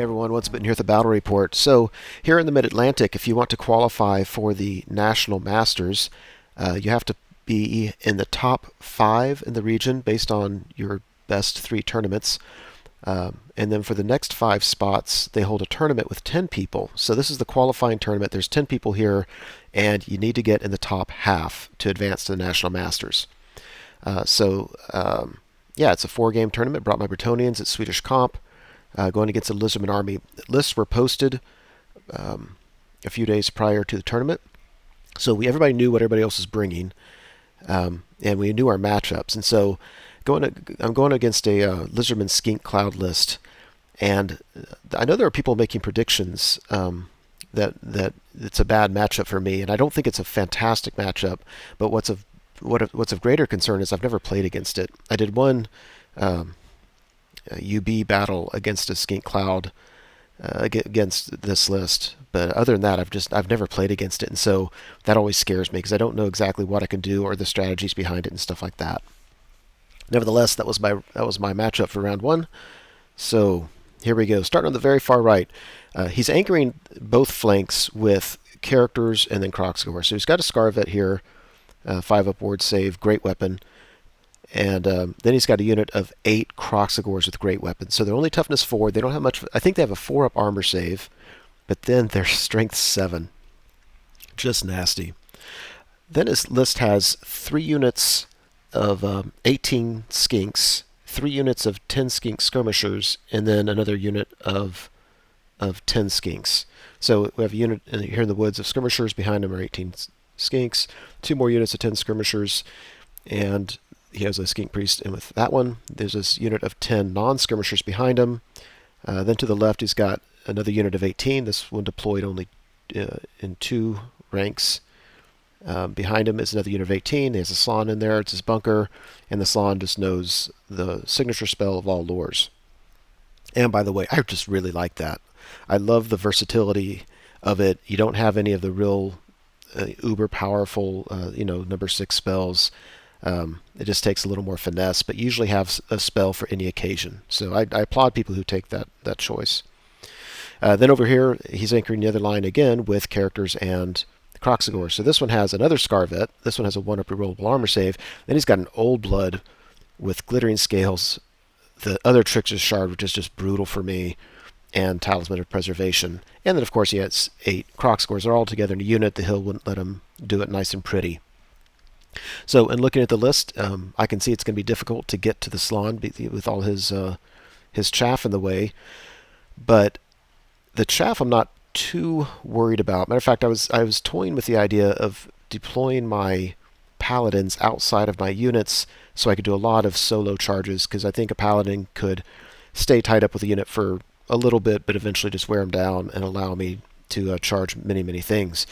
Hey everyone, what's been here at the Battle Report? So, here in the Mid-Atlantic, if you want to qualify for the National Masters, you have to be in the top 5 in the region based on your best 3 tournaments. And then for the next 5 spots, they hold a tournament with 10 people. So this is the qualifying tournament. There's 10 people here, and you need to get in the top half to advance to the National Masters. Yeah, it's a 4-game tournament brought by Bretonnians. It's Swedish comp. Going against the Lizardman Army. Lists were posted a few days prior to the tournament, so everybody knew what everybody else was bringing, and we knew our matchups. And so, I'm going against a Lizardman Skink Cloud list, and I know there are people making predictions that it's a bad matchup for me, and I don't think it's a fantastic matchup. But what's of greater concern is I've never played against it. I did one. UB battle against a Skink Cloud against this list, but other than that, I've never played against it, and so that always scares me because I don't know exactly what I can do or the strategies behind it and stuff like that. Nevertheless, that was my matchup for round 1. So here we go. Starting on the very far right, he's anchoring both flanks with characters and then Kroxgor. So he's got a Scarvet here, 5 up ward save, great weapon. And then he's got a unit of 8 Kroxigors with great weapons. So they're only toughness 4. They don't have much. I think they have a 4-up armor save, but then they're strength 7. Just nasty. Then his list has 3 units of 18 Skinks, 3 units of 10 Skink skirmishers, and then another unit of 10 Skinks. So we have a unit here in the woods of skirmishers. Behind him are 18 Skinks, 2 more units of 10 skirmishers, and he has a Skink Priest in with that one. There's this unit of 10 non-skirmishers behind him. Then to the left, he's got another unit of 18. This one deployed only in 2 ranks. Behind him is another unit of 18. He has a Slan in there. It's his bunker. And the Slan just knows the signature spell of all lures. And by the way, I just really like that. I love the versatility of it. You don't have any of the real uber powerful, number 6 spells. It just takes a little more finesse, but usually have a spell for any occasion. So I applaud people who take that choice. Then over here, he's anchoring the other line again with characters and Kroxigor. So this one has another Scarvet. This one has a 1-up rerollable armor save. Then he's got an Old Blood with glittering scales. The other Trickster's Shard, which is just brutal for me, and Talisman of Preservation. And then, of course, he has 8 Kroxigors. They're all together in a unit. The hill wouldn't let him do it nice and pretty. So, in looking at the list, I can see it's going to be difficult to get to the Slan with all his chaff in the way. But the chaff I'm not too worried about. Matter of fact, I was toying with the idea of deploying my paladins outside of my units so I could do a lot of solo charges, because I think a paladin could stay tied up with a unit for a little bit, but eventually just wear them down and allow me to charge many, many things.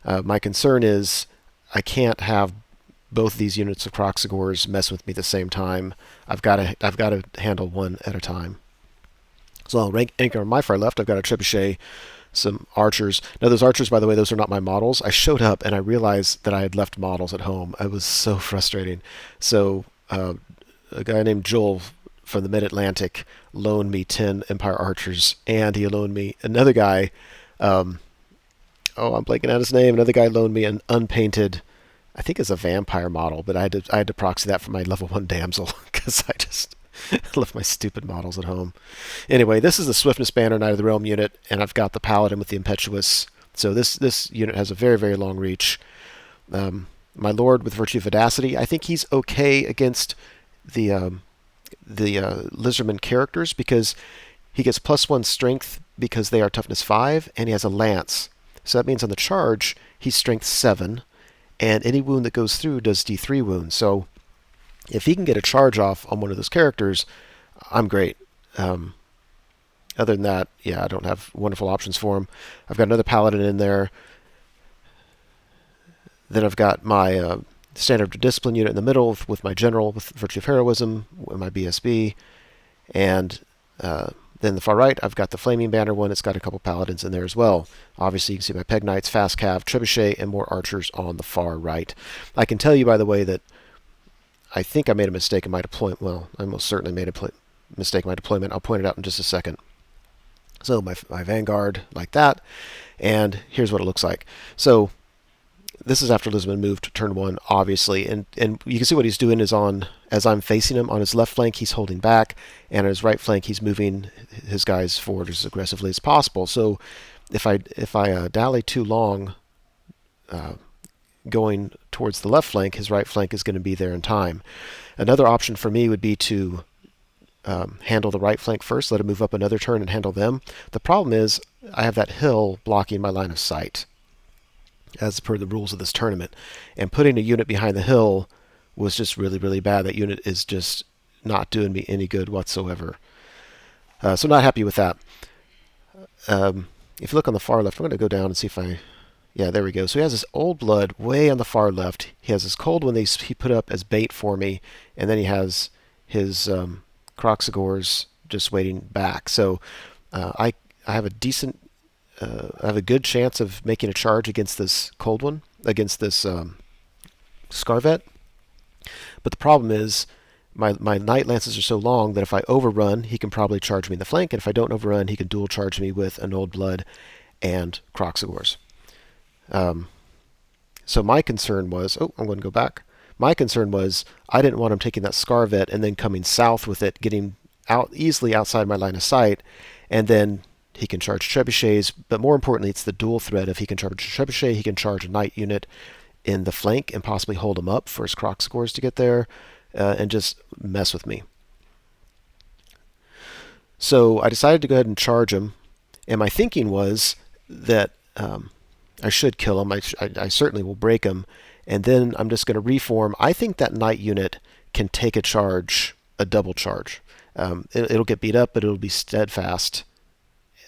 My concern is I can't have both these units of Kroxigors mess with me at the same time. I've got to handle one at a time. So I'll anchor on my far left. I've got a Trebuchet, some archers. Now those archers, by the way, those are not my models. I showed up and I realized that I had left models at home. It was so frustrating. So a guy named Joel from the Mid-Atlantic loaned me 10 Empire archers, and he loaned me another guy. I'm blanking out his name. Another guy loaned me an unpainted, I think it's a vampire model, but I had to proxy that for my level 1 damsel because I just left my stupid models at home. Anyway, this is the Swiftness Banner Knight of the Realm unit, and I've got the Paladin with the Impetuous. So this unit has a very, very long reach. My Lord with Virtue of Audacity, I think he's okay against the Lizardman characters because he gets +1 strength because they are toughness 5, and he has a Lance. So that means on the charge, he's strength 7. And any wound that goes through does D3 wounds. So if he can get a charge off on one of those characters, I'm great. Other than that, I don't have wonderful options for him. I've got another Paladin in there. Then I've got my Standard of Discipline unit in the middle with my General with Virtue of Heroism, my BSB. And then the far right, I've got the Flaming Banner one. It's got a couple Paladins in there as well. Obviously, you can see my Peg Knights, Fast Cav, Trebuchet, and more Archers on the far right. I can tell you, by the way, that I think I made a mistake in my deployment. Well, I most certainly made a mistake in my deployment. I'll point it out in just a second. So my Vanguard like that, and here's what it looks like. So this is after Lisbon moved to turn 1, obviously, and you can see what he's doing is as I'm facing him, on his left flank he's holding back, and on his right flank he's moving his guys forward as aggressively as possible. So if I dally too long going towards the left flank, his right flank is going to be there in time. Another option for me would be to handle the right flank first, let him move up another turn and handle them. The problem is I have that hill blocking my line of sight, as per the rules of this tournament. And putting a unit behind the hill was just really, really bad. That unit is just not doing me any good whatsoever. So not happy with that. If you look on the far left, I'm going to go down and see if I... Yeah, there we go. So he has this old blood way on the far left. He has this cold one he put up as bait for me, and then he has his Croxagores just waiting back. So I have a decent... I have a good chance of making a charge against this cold one, against this Scarvet. But the problem is my Knight Lances are so long that if I overrun, he can probably charge me in the flank, and if I don't overrun, he can dual charge me with an Old Blood and Croxagores. So my concern was... Oh, I'm going to go back. My concern was I didn't want him taking that Scarvet and then coming south with it, getting out easily outside my line of sight, and then he can charge trebuchets, but more importantly, it's the dual threat. If he can charge a trebuchet, he can charge a knight unit in the flank and possibly hold him up for his Croxagores to get there and just mess with me. So I decided to go ahead and charge him, and my thinking was that I should kill him. I certainly will break him, and then I'm just going to reform. I think that knight unit can take a charge, a double charge. It'll get beat up, but it'll be steadfast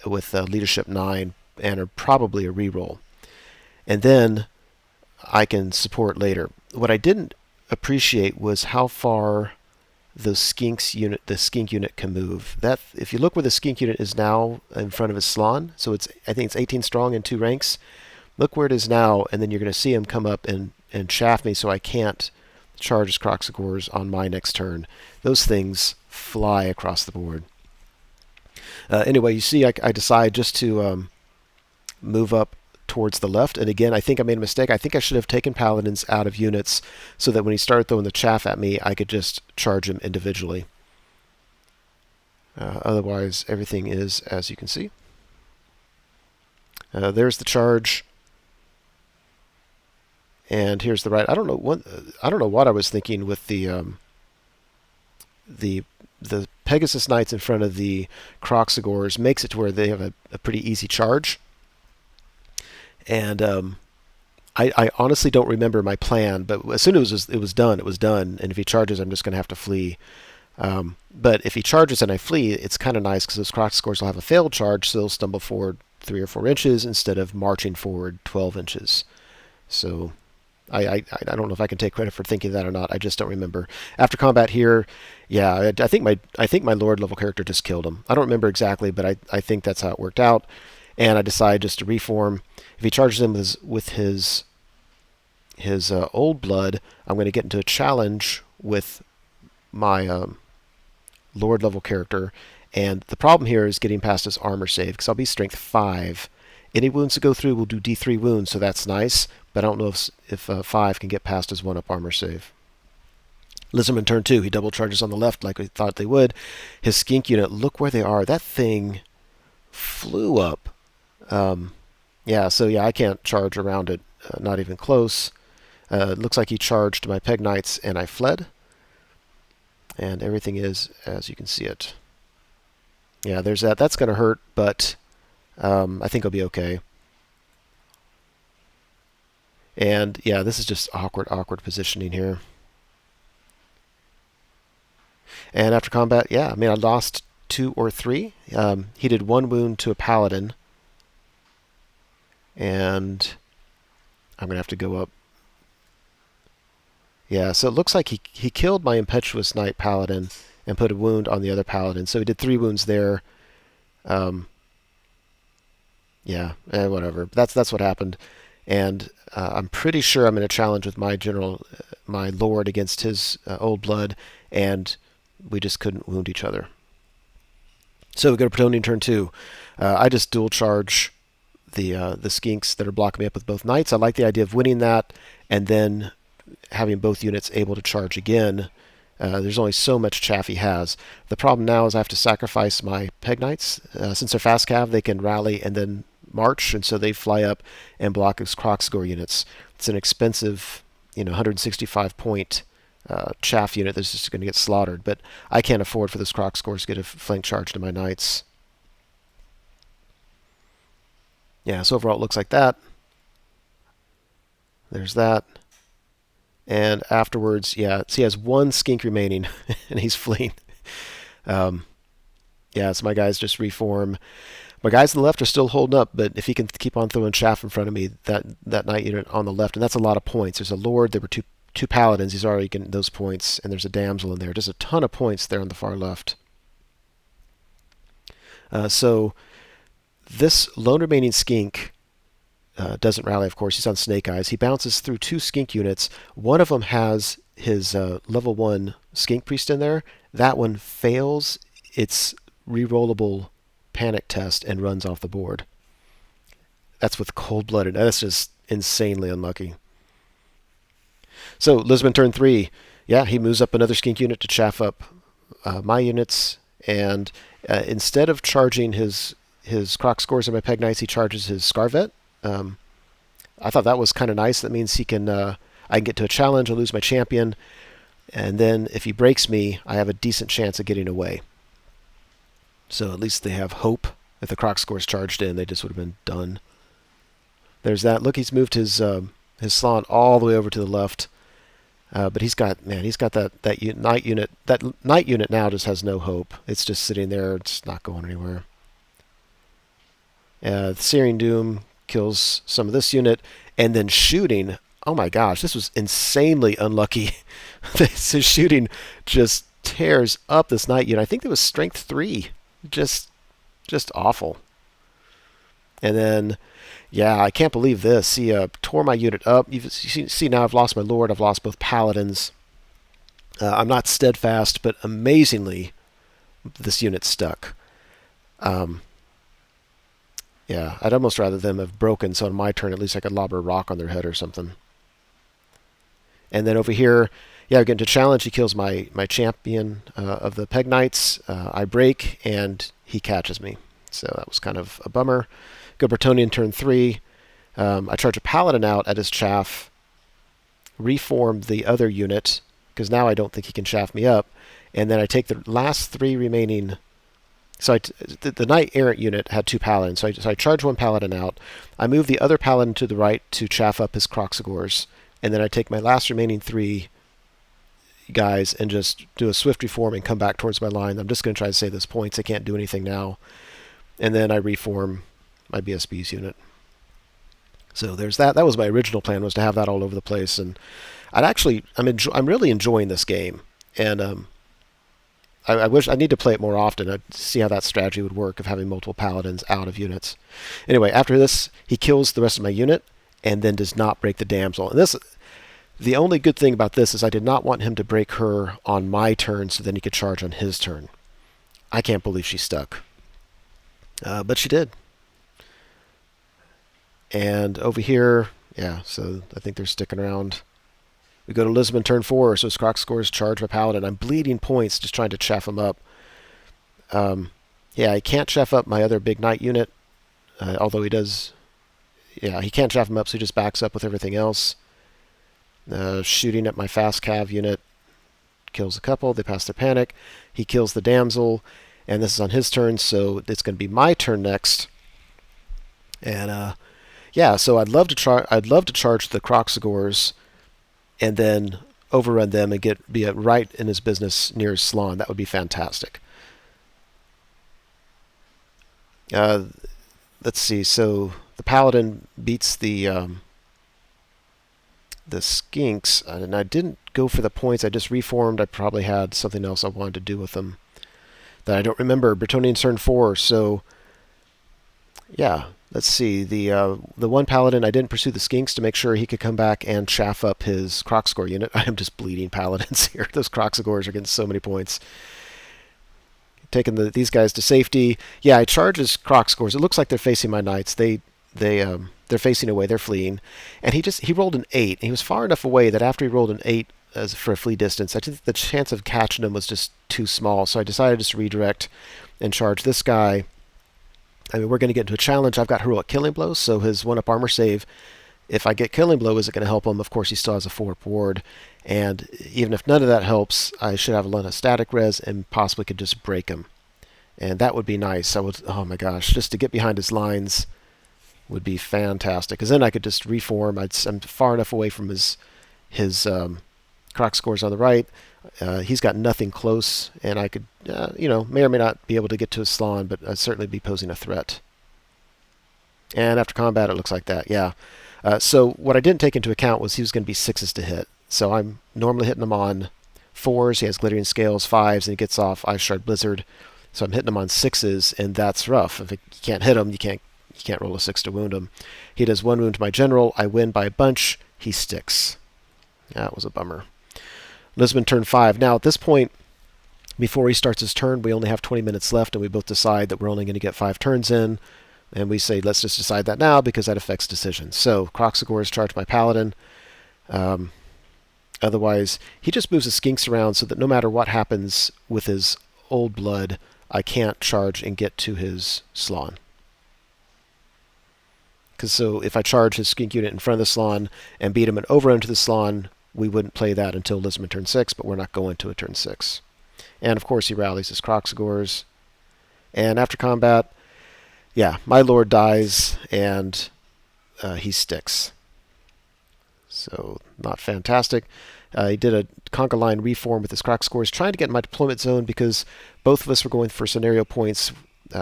with leadership 9 and probably a reroll. And then I can support later. What I didn't appreciate was how far the Skink unit can move. That, if you look where the Skink unit is now in front of his Slan, so I think it's 18 strong and 2 ranks. Look where it is now, and then you're going to see him come up and shaft me, so I can't charge his Croxagores on my next turn. Those things fly across the board. Anyway, you see I decide just to move up towards the left. And again, I think I made a mistake. I think I should have taken Paladins out of units so that when he started throwing the chaff at me, I could just charge him individually. Otherwise, everything is as you can see. There's the charge. And here's the right. I don't know what I was thinking with the Pegasus Knights in front of the Croxagores makes it to where they have a pretty easy charge. And I honestly don't remember my plan, but as soon as it was done, it was done. And if he charges, I'm just going to have to flee. But if he charges and I flee, it's kind of nice because those Croxagores will have a failed charge, so they'll stumble forward 3 or 4 inches instead of marching forward 12 inches. So I don't know if I can take credit for thinking that or not. I just don't remember. After combat here, yeah, I think my Lord level character just killed him. I don't remember exactly, but I think that's how it worked out. And I decide just to reform. If he charges him with his Old Blood, I'm going to get into a challenge with my Lord level character. And the problem here is getting past his armor save, because I'll be strength 5. Any wounds that go through will do D3 wounds, so that's nice. But I don't know if 5 can get past his 1-up armor save. Lizardman turn 2. He double charges on the left like we thought they would. His Skink unit, look where they are. That thing flew up. Yeah, so yeah, I can't charge around it. Not even close. It looks like he charged my Peg Knights and I fled. And everything is as you can see it. Yeah, there's that. That's going to hurt, but I think I'll be okay. And yeah, this is just awkward positioning here. And after combat, yeah, I mean, I lost 2 or 3. He did 1 wound to a Paladin. And I'm going to have to go up. Yeah, so it looks like he killed my Impetuous Knight Paladin and put a wound on the other Paladin. So he did 3 wounds there. Yeah, whatever. That's what happened. And I'm pretty sure I'm in a challenge with my general, my Lord against his Old Blood, and we just couldn't wound each other. So we go to Bretonnia turn 2. I just dual charge the skinks that are blocking me up with both knights. I like the idea of winning that and then having both units able to charge again. There's only so much chaff he has. The problem now is I have to sacrifice my peg knights. Since they're fast cav, they can rally and then march, and so they fly up and block his Kroxgor units. It's an expensive, 165 point chaff unit that's just going to get slaughtered, but I can't afford for this Kroxgor to get a flank charge to my knights. Yeah, so overall it looks like that. There's that. And afterwards, yeah, so he has one skink remaining, and he's fleeing. Yeah, so my guys just reform. My guys on the left are still holding up, but if he can keep on throwing chaff in front of me, that knight unit on the left, and that's a lot of points. There's a lord, there were two paladins, he's already getting those points, and there's a damsel in there. Just a ton of points there on the far left. So this lone remaining skink doesn't rally, of course. He's on Snake Eyes. He bounces through two skink units. One of them has his level 1 skink priest in there. That one fails its rerollable panic test and runs off the board. That's with cold-blooded. That's just insanely unlucky. So Lisbon turn 3. Yeah, he moves up another skink unit to chaff up my units, and instead of charging his Kroxgors and my peg knights, he charges his Scarvet. I thought that was kind of nice. That means I can get to a challenge, I lose my champion, and then if he breaks me, I have a decent chance of getting away. So at least they have hope. If the Kroxgors charged in, they just would have been done. There's that. Look, he's moved his Slann all the way over to the left. But he's got that knight unit. That knight unit now just has no hope. It's just sitting there. It's not going anywhere. The Searing Doom kills some of this unit, and then shooting. Oh my gosh, this was insanely unlucky. His shooting just tears up this knight unit. I think it was strength 3. Just awful. And then, yeah, I can't believe this. He tore my unit up. You see now I've lost my lord. I've lost both paladins. I'm not steadfast, but amazingly, this unit stuck. Yeah, I'd almost rather them have broken, so on my turn at least I could lob a rock on their head or something. And then over here, yeah, we get into challenge. He kills my champion of the Peg Knights. I break, and he catches me. So that was kind of a bummer. Go Bretonnia turn 3. I charge a paladin out at his chaff, reform the other unit, because now I don't think he can chaff me up. And then I take the last 3 remaining. So the Knight Errant unit had 2 paladins. So I charge 1 paladin out. I move the other paladin to the right to chaff up his Kroxigors. And then I take my last remaining 3 guys and just do a swift reform and come back towards my line. I'm just going to try to save those points. I can't do anything now. And then I reform my BSB's unit. So there's that. That was my original plan, was to have that all over the place. And I'm really enjoying this game. And I wish I need to play it more often. I'd see how that strategy would work of having multiple paladins out of units. Anyway, after this, he kills the rest of my unit and then does not break the damsel. And the only good thing about this is I did not want him to break her on my turn so then he could charge on his turn. I can't believe she stuck. But she did. And over here, yeah, so I think they're sticking around. We go to Lisbon turn 4, so his Kroxigors charge my paladin. I'm bleeding points just trying to chaff him up. Yeah, I can't chaff up my other big knight unit, although he does. Yeah, he can't chaff him up, so he just backs up with everything else. Shooting at my fast cav unit, kills a couple. They pass their panic. He kills the damsel, and this is on his turn, so it's going to be my turn next. And yeah, so I'd love to charge the Kroxigors and then overrun them and be right in his business near his Slann. That would be fantastic. Let's see. So the paladin beats the skinks, and I didn't go for the points. I just reformed. I probably had something else I wanted to do with them that I don't remember. Bretonnian turn 4. So yeah. Let's see, the one paladin, I didn't pursue the skinks to make sure he could come back and chaff up his Kroxigor unit. I am just bleeding paladins here. Those Kroxigors are getting so many points. taking these guys to safety. Yeah, I charge his croc scores. It looks like they're facing my knights. They're facing away. They're fleeing, and he rolled an 8. And he was far enough away that after he rolled an 8 as for a flee distance, I think the chance of catching him was just too small. So I decided just to redirect and charge this guy. I mean, we're going to get into a challenge. I've got heroic killing blows, so his 1-up armor save. If I get killing blow, is it going to help him? Of course, he still has a 4-up ward. And even if none of that helps, I should have a lot of static res and possibly could just break him. And that would be nice. Oh my gosh, just to get behind his lines would be fantastic. Because then I could just reform. I'm far enough away from his croc scores on the right. He's got nothing close, and I could, may or may not be able to get to his Slann, but I'd certainly be posing a threat. And after combat, it looks like that, yeah. So what I didn't take into account was he was going to be 6s to hit. So I'm normally hitting him on 4s. He has glittering scales, 5s, and he gets off Ice Shard Blizzard. So I'm hitting him on 6s, and that's rough. If you can't hit him, you can't roll a 6 to wound him. He does 1 wound to my general. I win by a bunch. He sticks. That was a bummer. Lisbon turn 5. Now at this point, before he starts his turn, we only have 20 minutes left, and we both decide that we're only going to get 5 turns in. And we say, let's just decide that now because that affects decisions. So Croxagores charge my Paladin. Otherwise, he just moves the Skinks around so that no matter what happens with his old blood, I can't charge and get to his Slann. Because so if I charge his Skink unit in front of the Slann and beat him and overrun to the Slann, we wouldn't play that until Lisbon turn 6, but we're not going to a turn 6. And of course he rallies his Croxagores. And after combat, yeah, my Lord dies, and he sticks. So, not fantastic. He did a conga line reform with his Croxagores, trying to get in my deployment zone because both of us were going for scenario points.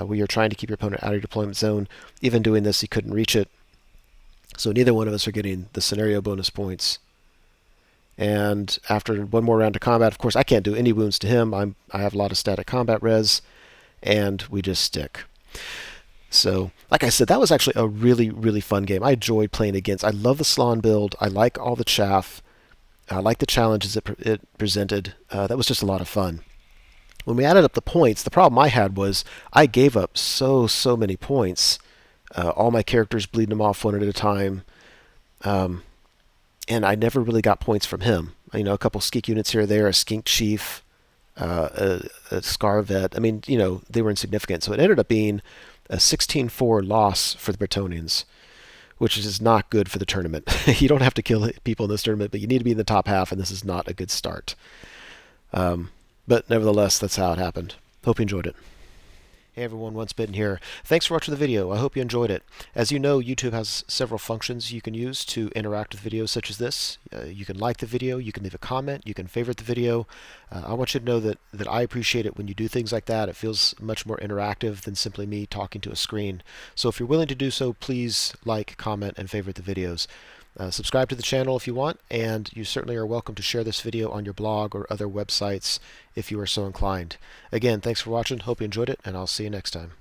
We are trying to keep your opponent out of your deployment zone. Even doing this, he couldn't reach it. So neither one of us are getting the scenario bonus points. And after one more round of combat, of course, I can't do any wounds to him. I have a lot of static combat res, and we just stick. So, like I said, that was actually a really, really fun game. I enjoyed playing against. I love the Slann build. I like all the chaff. I like the challenges it presented. That was just a lot of fun. When we added up the points, the problem I had was I gave up so many points. All my characters bleeding them off one at a time. And I never really got points from him. A couple Skink units here or there, a Skink Chief, a Scar Vet. I mean, they were insignificant. So it ended up being a 16-4 loss for the Bretonnians, which is not good for the tournament. You don't have to kill people in this tournament, but you need to be in the top half, and this is not a good start. But nevertheless, that's how it happened. Hope you enjoyed it. Hey everyone, Once Bitten here. Thanks for watching the video. I hope you enjoyed it. As you know, YouTube has several functions you can use to interact with videos such as this. You can like the video, you can leave a comment, you can favorite the video. I want you to know that I appreciate it when you do things like that. It feels much more interactive than simply me talking to a screen. So if you're willing to do so, please like, comment, and favorite the videos. Subscribe to the channel if you want, and you certainly are welcome to share this video on your blog or other websites if you are so inclined. Again, thanks for watching, hope you enjoyed it, and I'll see you next time.